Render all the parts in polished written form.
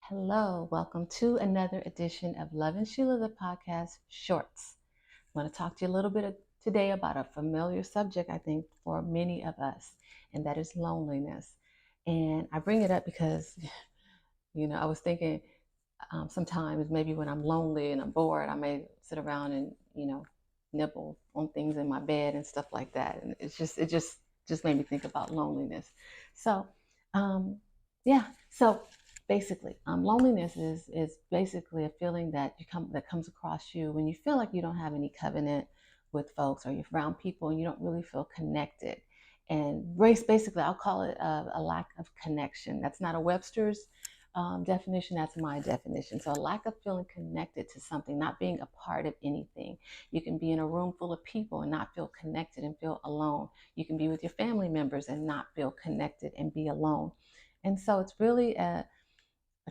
Hello, welcome to another edition of Lovin Sheila, the podcast shorts. I want to talk to you a little bit today about a familiar subject, I think, for many of us, and that is loneliness. And I bring it up because, I was thinking sometimes maybe when I'm lonely and I'm bored, I may sit around and, nibble on things in my bed and stuff like that. And it just made me think about loneliness. So, um, yeah. So basically, loneliness is basically a feeling that comes across you when you feel like you don't have any covenant with folks, or you're around people and you don't really feel connected. And race, basically, I'll call it a lack of connection. That's not a Webster's definition, that's my definition. So a lack of feeling connected to something, not being a part of anything. You can be in a room full of people and not feel connected and feel alone. You can be with your family members and not feel connected and be alone. And so it's really a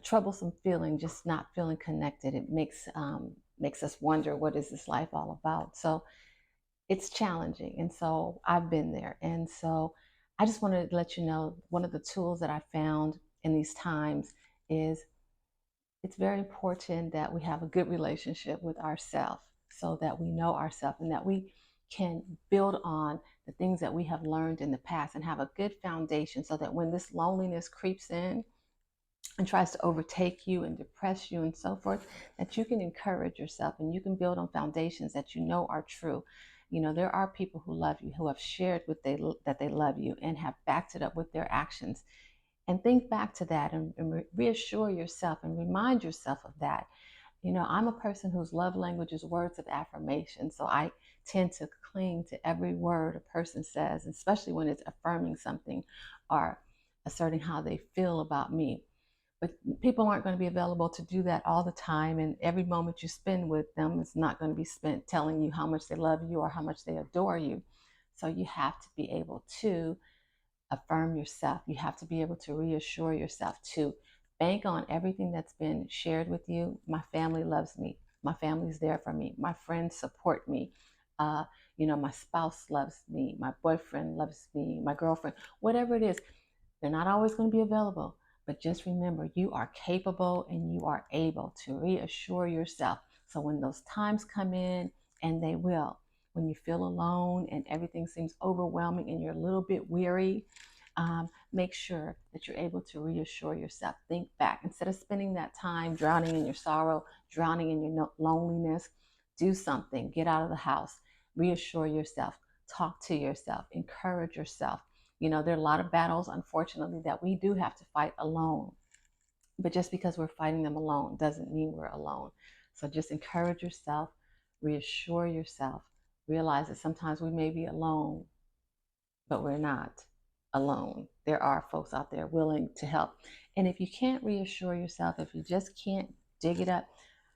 troublesome feeling, just not feeling connected. It makes us wonder, what is this life all about? So it's challenging. And so I've been there. And so I just wanted to let you know, one of the tools that I found in these times is it's very important that we have a good relationship with ourselves, so that we know ourselves and that we can build on the things that we have learned in the past and have a good foundation, so that when this loneliness creeps in and tries to overtake you and depress you and so forth, that you can encourage yourself and you can build on foundations that you know are true. There are people who love you, who have shared that they love you and have backed it up with their actions. And think back to that and reassure yourself and remind yourself of that. I'm a person whose love language is words of affirmation. So I tend to cling to every word a person says, especially when it's affirming something or asserting how they feel about me. But people aren't going to be available to do that all the time. And every moment you spend with them is not going to be spent telling you how much they love you or how much they adore you. So you have to be able to affirm yourself. You have to be able to reassure yourself, to bank on everything that's been shared with you. My family loves me. My family's there for me. My friends support me. Uh, my spouse loves me. My boyfriend loves me. My girlfriend, whatever it is, they're not always going to be available. But just remember, you are capable and you are able to reassure yourself. So when those times come in, and they will, when you feel alone and everything seems overwhelming and you're a little bit weary, make sure that you're able to reassure yourself. Think back. Instead of spending that time drowning in your sorrow, drowning in your loneliness, do something. Get out of the house. Reassure yourself. Talk to yourself. Encourage yourself. There are a lot of battles, unfortunately, that we do have to fight alone. But just because we're fighting them alone doesn't mean we're alone. So just encourage yourself, reassure yourself, realize that sometimes we may be alone, but we're not alone. There are folks out there willing to help. And if you can't reassure yourself, if you just can't dig it up,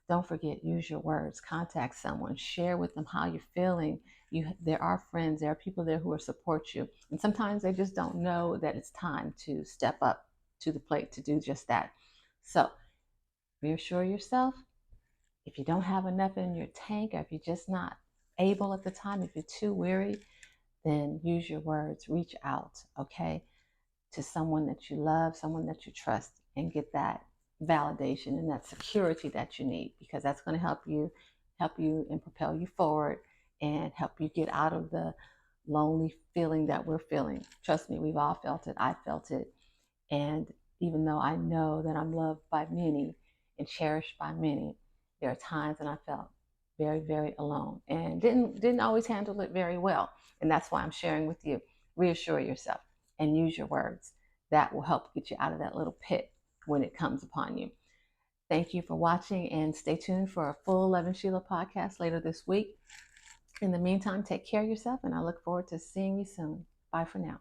don't forget, use your words, contact someone, share with them how you're feeling. There are friends, there are people there who will support you. And sometimes they just don't know that it's time to step up to the plate to do just that. So reassure yourself. If you don't have enough in your tank, or if you're just not able at the time, if you're too weary, then use your words, reach out, okay, to someone that you love, someone that you trust, and get that validation and that security that you need, because that's going to help you and propel you forward and help you get out of the lonely feeling that we're feeling. Trust me, we've all felt it. I felt it. And even though I know that I'm loved by many and cherished by many, there are times when I felt very, very alone and didn't always handle it very well. And that's why I'm sharing with you. Reassure yourself and use your words. That will help get you out of that little pit when it comes upon you. Thank you for watching, and stay tuned for a full Lovin Sheila podcast later this week. In the meantime, take care of yourself, and I look forward to seeing you soon. Bye for now.